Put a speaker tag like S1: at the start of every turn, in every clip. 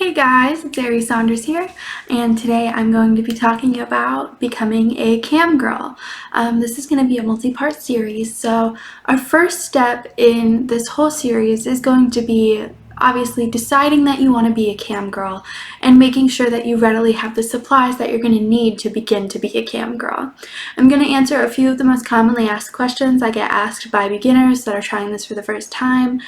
S1: Hey guys, it's Aerie Saunders here, and today I'm going to be talking about becoming a cam girl. This is going to be a multi-part series, so our first step in this whole series is going to be obviously deciding that you want to be a cam girl and making sure that you readily have the supplies that you're going to need to begin to be a cam girl. I'm going to answer a few of the most commonly asked questions I get asked by beginners that are trying this for the first time.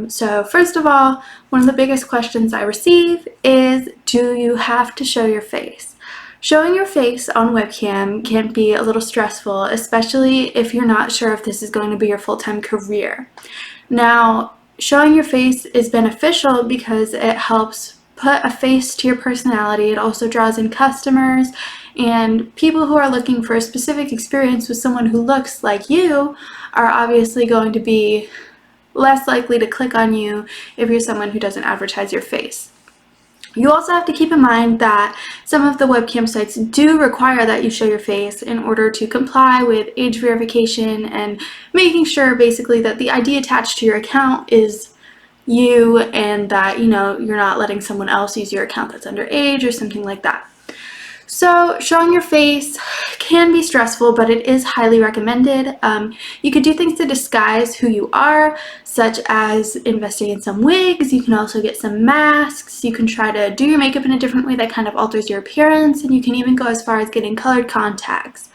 S1: So first of all, one of the biggest questions I receive is, do you have to show your face? Showing your face on webcam can be a little stressful, especially if you're not sure if this is going to be your full-time career. Now, showing your face is beneficial because it helps put a face to your personality. It also draws in customers, and people who are looking for a specific experience with someone who looks like you are obviously going to be less likely to click on you if you're someone who doesn't advertise your face. You also have to keep in mind that some of the webcam sites do require that you show your face in order to comply with age verification and making sure basically that the ID attached to your account is you and that you're not letting someone else use your account that's underage or something like that. So showing your face can be stressful, but it is highly recommended. You could do things to disguise who you are, such as investing in some wigs. You can also get some masks. You can try to do your makeup in a different way that kind of alters your appearance, and you can even go as far as getting colored contacts.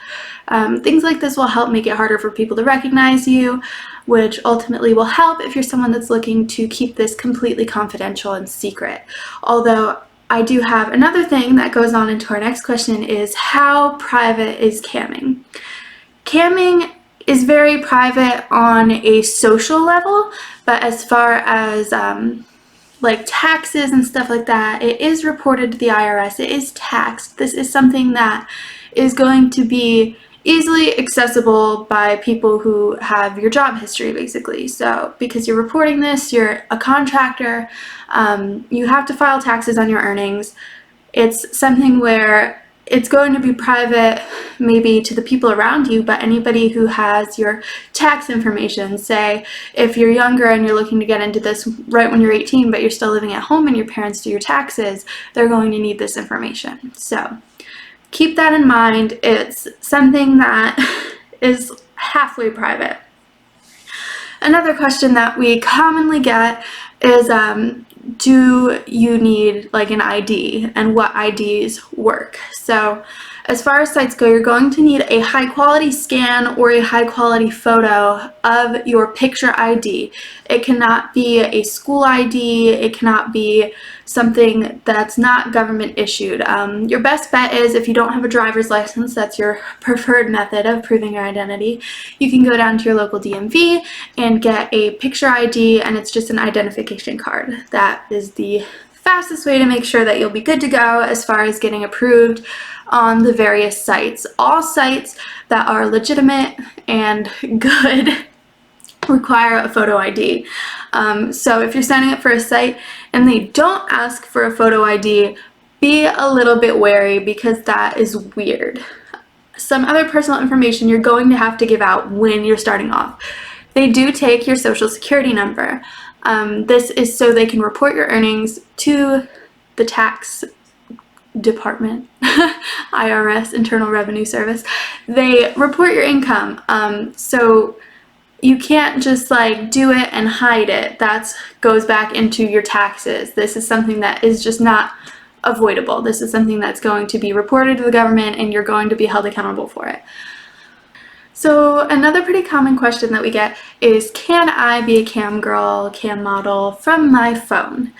S1: Things like this will help make it harder for people to recognize you, which ultimately will help if you're someone that's looking to keep this completely confidential and secret. Although I do have another thing that goes on into our next question is, how private is camming? Camming is very private on a social level, but as far as like taxes and stuff like that, it is reported to the IRS. It is taxed. This is something that is going to be easily accessible by people who have your job history, basically. So because you're reporting this, you're a contractor, you have to file taxes on your earnings. It's something where it's going to be private maybe to the people around you, but anybody who has your tax information, say if you're younger and you're looking to get into this right when you're 18 but you're still living at home and your parents do your taxes, they're going to need this information. So keep that in mind. It's something that is halfway private. Another question that we commonly get is, do you need like an ID, and what IDs work? So as far as sites go, you're going to need a high quality scan or a high quality photo of your picture ID. It cannot be a school ID. It cannot be something that's not government issued. Your best bet is, if you don't have a driver's license, that's your preferred method of proving your identity, you can go down to your local DMV and get a picture ID, and it's just an identification card. That is the fastest way to make sure that you'll be good to go as far as getting approved on the various sites. All sites that are legitimate and good require a photo ID. So if you're signing up for a site and they don't ask for a photo ID, be a little bit wary, because that is weird. Some other personal information you're going to have to give out when you're starting off. They do take your social security number. This is so they can report your earnings to the tax department, IRS, Internal Revenue Service. They report your income. So you can't just like do it and hide it. That goes back into your taxes. This is something that is just not avoidable. This is something that's going to be reported to the government, and you're going to be held accountable for it. So another pretty common question that we get is, can I be a cam girl, cam model from my phone?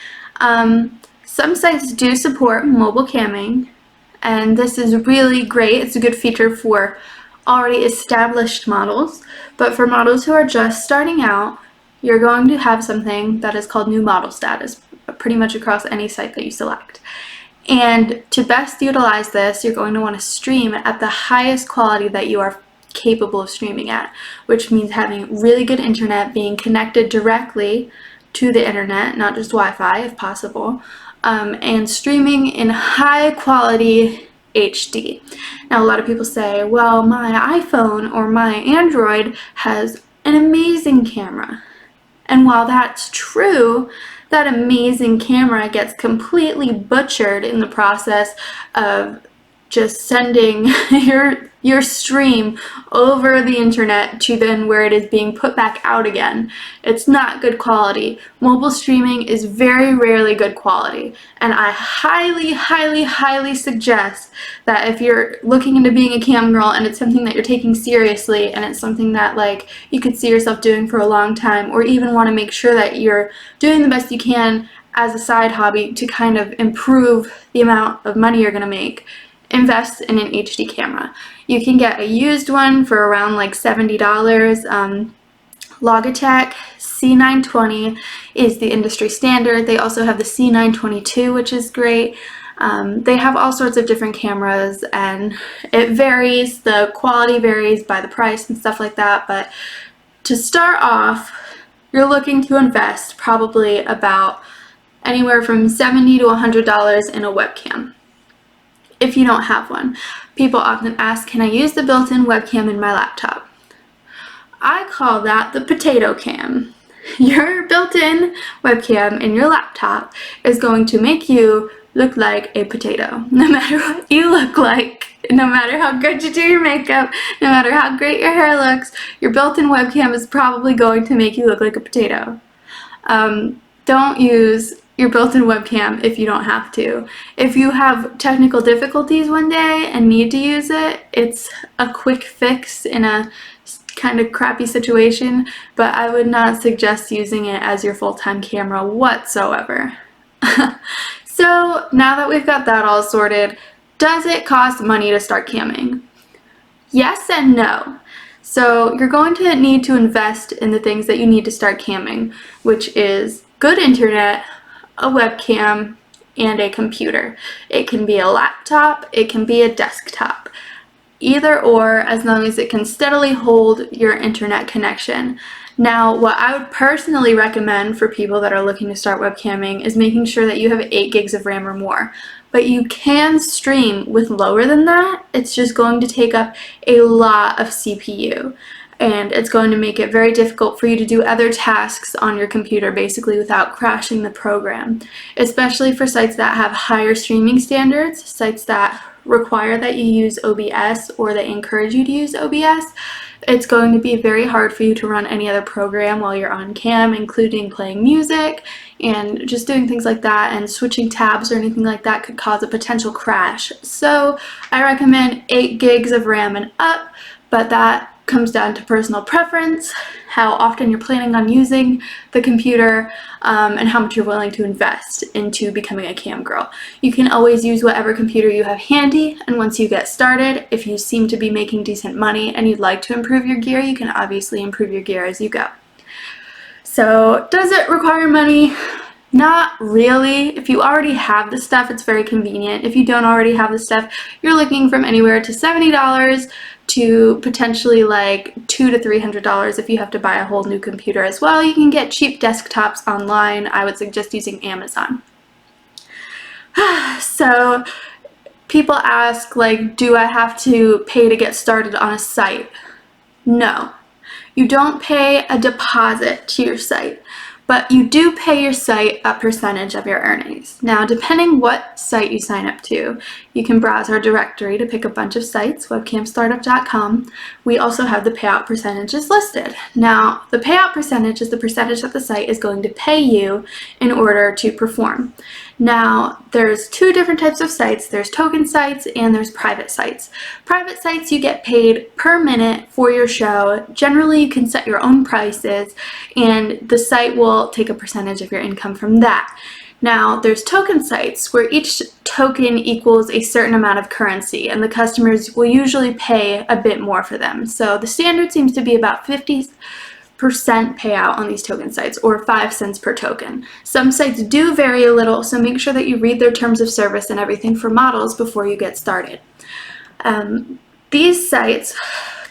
S1: Some sites do support mobile camming, and this is really great. It's a good feature for already established models, but for models who are just starting out, you're going to have something that is called new model status pretty much across any site that you select. And to best utilize this, you're going to want to stream at the highest quality that you are capable of streaming at, which means having really good internet, being connected directly to the internet, not just Wi-Fi if possible, and streaming in high quality HD. Now, a lot of people say, well, my iPhone or my Android has an amazing camera. And while that's true, that amazing camera gets completely butchered in the process of just sending your stream over the internet to then where it is being put back out again. It's not good quality. Mobile streaming is very rarely good quality, and I highly suggest that if you're looking into being a cam girl and it's something that you're taking seriously and it's something that like you could see yourself doing for a long time, or even want to make sure that you're doing the best you can as a side hobby to kind of improve the amount of money you're going to make, invest in an HD camera. You can get a used one for around like $70. Logitech C920 is the industry standard. They also have the C922, which is great. They have all sorts of different cameras, and it varies. The quality varies by the price and stuff like that, but to start off, you're looking to invest probably about anywhere from $70 to $100 in a webcam. If you don't have one. People often ask, can I use the built-in webcam in my laptop? I call that the potato cam. Your built-in webcam in your laptop is going to make you look like a potato. No matter what you look like, no matter how good you do your makeup, no matter how great your hair looks, your built-in webcam is probably going to make you look like a potato. Don't use your built-in webcam if you don't have to. If you have technical difficulties one day and need to use it, it's a quick fix in a kind of crappy situation, but I would not suggest using it as your full-time camera whatsoever. So now that we've got that all sorted, does it cost money to start camming? Yes and no. So you're going to need to invest in the things that you need to start camming, which is good internet, a webcam, and a computer. It can be a laptop, it can be a desktop. Either or, as long as it can steadily hold your internet connection. Now, what I would personally recommend for people that are looking to start webcamming is making sure that you have 8 gigs of RAM or more. But you can stream with lower than that. It's just going to take up a lot of CPU. And it's going to make it very difficult for you to do other tasks on your computer basically without crashing the program, especially for sites that have higher streaming standards, sites that require that you use OBS or that encourage you to use OBS. It's going to be very hard for you to run any other program while you're on cam, including playing music and just doing things like that, and switching tabs or anything like that could cause a potential crash. So I recommend 8 gigs of RAM and up, but that comes down to personal preference, how often you're planning on using the computer, and how much you're willing to invest into becoming a cam girl. You can always use whatever computer you have handy, and once you get started, if you seem to be making decent money and you'd like to improve your gear, you can obviously improve your gear as you go. So does it require money? Not really. If you already have the stuff, it's very convenient. If you don't already have the stuff, you're looking from anywhere to $70 to potentially like $200 to $300 if you have to buy a whole new computer as well. You can get cheap desktops online. I would suggest using Amazon. So people ask, like, do I have to pay to get started on a site? No. You don't pay a deposit to your site, but you do pay your site a percentage of your earnings. Now, depending what site you sign up to, you can browse our directory to pick a bunch of sites, webcamstartup.com. We also have the payout percentages listed. Now, the payout percentage is the percentage that the site is going to pay you in order to perform. Now, there's 2 different types of sites. There's token sites and there's private sites. Private sites, you get paid per minute for your show. Generally, you can set your own prices, and the site will take a percentage of your income from that. Now, there's token sites where each token equals a certain amount of currency, and the customers will usually pay a bit more for them. So the standard seems to be about 50% payout on these token sites, or 5 cents per token. Some sites do vary a little, so make sure that you read their terms of service and everything for models before you get started. These sites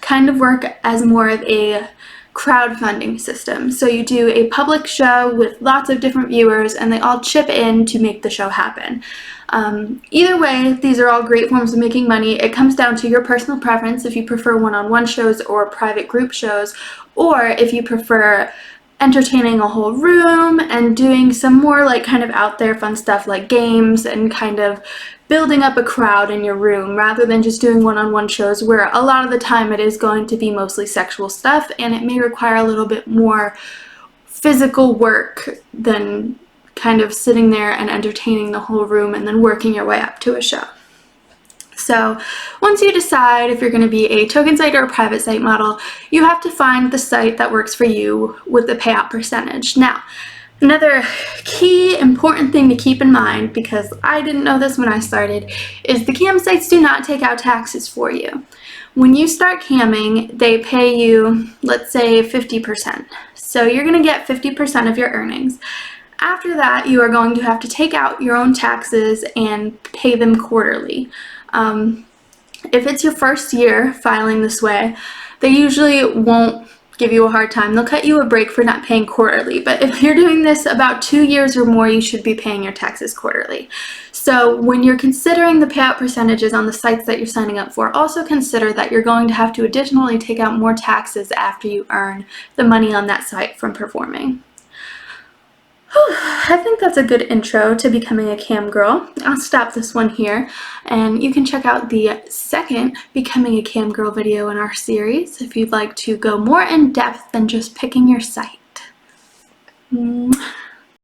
S1: kind of work as more of a crowdfunding system. So you do a public show with lots of different viewers, and they all chip in to make the show happen. Either way, these are all great forms of making money. It comes down to your personal preference, if you prefer one-on-one shows or private group shows, or if you prefer entertaining a whole room and doing some more like kind of out there fun stuff like games and kind of building up a crowd in your room rather than just doing one-on-one shows where a lot of the time it is going to be mostly sexual stuff and it may require a little bit more physical work than kind of sitting there and entertaining the whole room and then working your way up to a show. So once you decide if you're going to be a token site or a private site model, you have to find the site that works for you with the payout percentage. Now, another key important thing to keep in mind, because I didn't know this when I started, is the cam sites do not take out taxes for you. When you start camming, they pay you, let's say, 50%. So you're going to get 50% of your earnings. After that, you are going to have to take out your own taxes and pay them quarterly. If it's your first year filing this way, they usually won't give you a hard time. They'll cut you a break for not paying quarterly, but if you're doing this about 2 years or more, you should be paying your taxes quarterly. So when you're considering the payout percentages on the sites that you're signing up for, also consider that you're going to have to additionally take out more taxes after you earn the money on that site from performing. I think that's a good intro to becoming a cam girl. I'll stop this one here, and you can check out the second Becoming a Cam Girl video in our series if you'd like to go more in depth than just picking your site.